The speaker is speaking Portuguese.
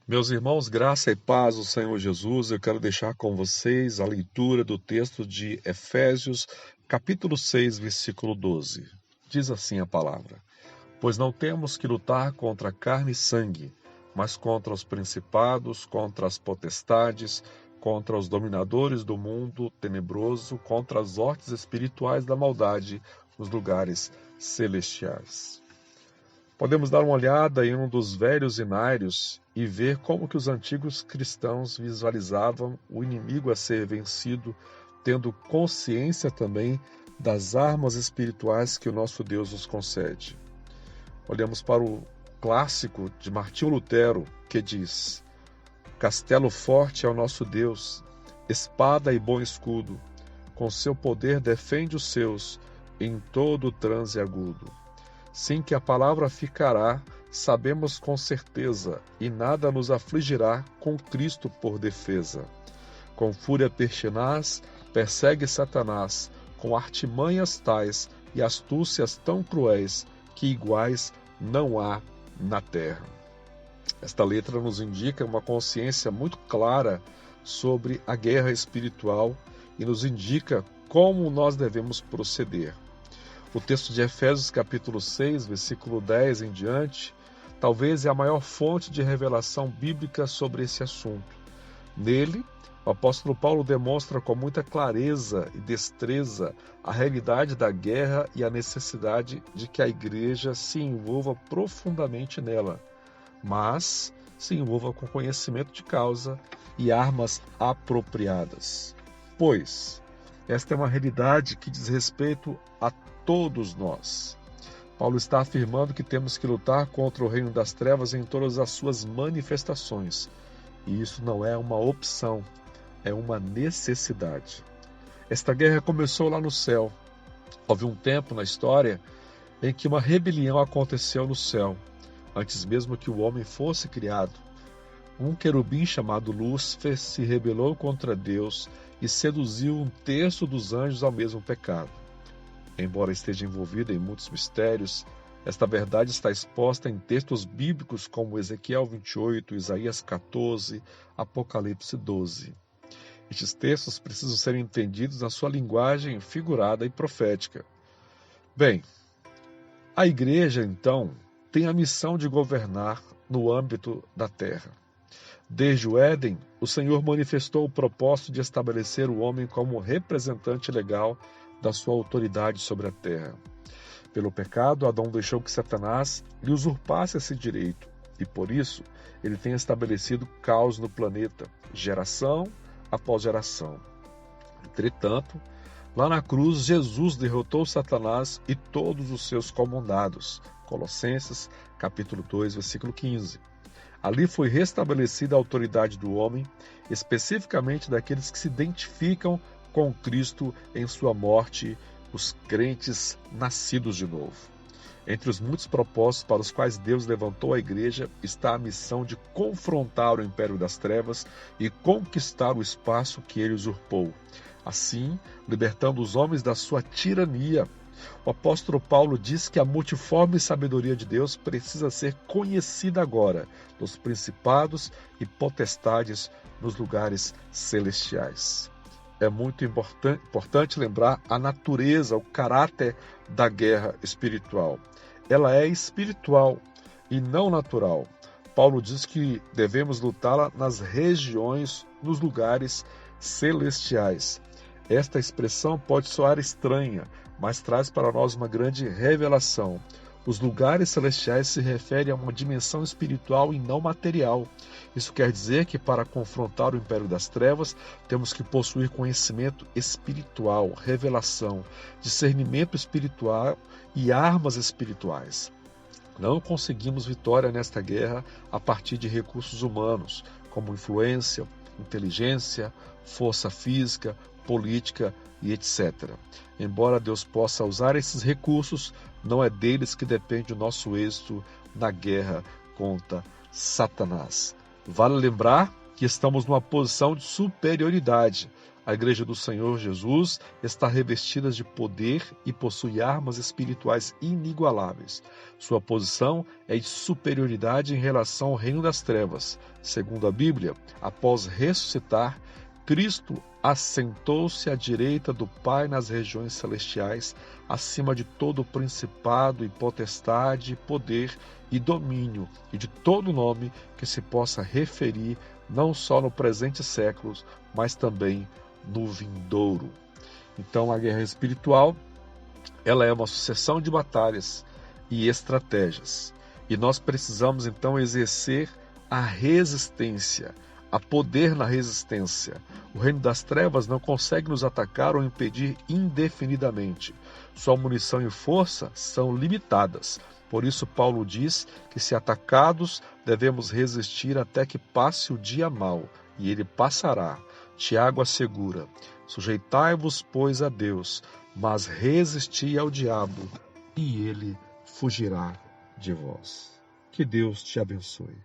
Meus irmãos, graça e paz do Senhor Jesus, eu quero deixar com vocês a leitura do texto de Efésios, capítulo 6, versículo 12. Diz assim a palavra: Pois não temos que lutar contra carne e sangue, mas contra os principados, contra as potestades, contra os dominadores do mundo tenebroso, contra as hostes espirituais da maldade nos lugares celestiais. Podemos dar uma olhada em um dos velhos inários e ver como que os antigos cristãos visualizavam o inimigo a ser vencido, tendo consciência também das armas espirituais que o nosso Deus nos concede. Olhamos para o clássico de Martinho Lutero, que diz: Castelo forte é o nosso Deus, espada e bom escudo, com seu poder defende os seus em todo o transe agudo. Sim, que a palavra ficará, sabemos com certeza, e nada nos afligirá com Cristo por defesa. Com fúria pertinaz, persegue Satanás, com artimanhas tais e astúcias tão cruéis, que iguais não há na terra. Esta letra nos indica uma consciência muito clara sobre a guerra espiritual e nos indica como nós devemos proceder. O texto de Efésios capítulo 6, versículo 10 em diante, talvez é a maior fonte de revelação bíblica sobre esse assunto. Nele, o apóstolo Paulo demonstra com muita clareza e destreza a realidade da guerra e a necessidade de que a igreja se envolva profundamente nela, mas se envolva com conhecimento de causa e armas apropriadas. Pois esta é uma realidade que diz respeito a todos nós. Paulo está afirmando que temos que lutar contra o reino das trevas em todas as suas manifestações. E isso não é uma opção, é uma necessidade. Esta guerra começou lá no céu. Houve um tempo na história em que uma rebelião aconteceu no céu, antes mesmo que o homem fosse criado. Um querubim chamado Lúcifer se rebelou contra Deus e seduziu um terço dos anjos ao mesmo pecado. Embora esteja envolvida em muitos mistérios, esta verdade está exposta em textos bíblicos como Ezequiel 28, Isaías 14, Apocalipse 12. Estes textos precisam ser entendidos na sua linguagem figurada e profética. Bem, a igreja, então, tem a missão de governar no âmbito da terra. Desde o Éden, o Senhor manifestou o propósito de estabelecer o homem como representante legal da sua autoridade sobre a terra. Pelo pecado, Adão deixou que Satanás lhe usurpasse esse direito, e por isso ele tem estabelecido caos no planeta, geração após geração. Entretanto, lá na cruz, Jesus derrotou Satanás e todos os seus comandados. Colossenses, capítulo 2, versículo 15. Ali foi restabelecida a autoridade do homem, especificamente daqueles que se identificam com Cristo em sua morte, os crentes nascidos de novo. Entre os muitos propósitos para os quais Deus levantou a igreja está a missão de confrontar o império das trevas e conquistar o espaço que ele usurpou, assim libertando os homens da sua tirania. O apóstolo Paulo diz que a multiforme sabedoria de Deus precisa ser conhecida agora nos principados e potestades nos lugares celestiais. É muito importante lembrar a natureza, o caráter da guerra espiritual. Ela é espiritual e não natural. Paulo diz que devemos lutá-la nas regiões, nos lugares celestiais. Esta expressão pode soar estranha, mas traz para nós uma grande revelação. Os lugares celestiais se referem a uma dimensão espiritual e não material. Isso quer dizer que para confrontar o império das trevas, temos que possuir conhecimento espiritual, revelação, discernimento espiritual e armas espirituais. Não conseguimos vitória nesta guerra a partir de recursos humanos, como influência, inteligência, força física, política e etc. Embora Deus possa usar esses recursos, não é deles que depende o nosso êxito na guerra contra Satanás. Vale lembrar que estamos numa posição de superioridade. A Igreja do Senhor Jesus está revestida de poder e possui armas espirituais inigualáveis. Sua posição é de superioridade em relação ao reino das trevas. Segundo a Bíblia, após ressuscitar, Cristo assentou-se à direita do Pai nas regiões celestiais, acima de todo principado e potestade, poder e domínio, e de todo nome que se possa referir não só no presente século, mas também no vindouro. Então, a guerra espiritual, ela é uma sucessão de batalhas e estratégias. E nós precisamos, então, exercer a resistência, a poder na resistência. O reino das trevas não consegue nos atacar ou impedir indefinidamente. Sua munição e força são limitadas. Por isso, Paulo diz que, se atacados, devemos resistir até que passe o dia mau, e ele passará. Tiago assegura: sujeitai-vos, pois, a Deus, mas resisti ao diabo, e ele fugirá de vós. Que Deus te abençoe.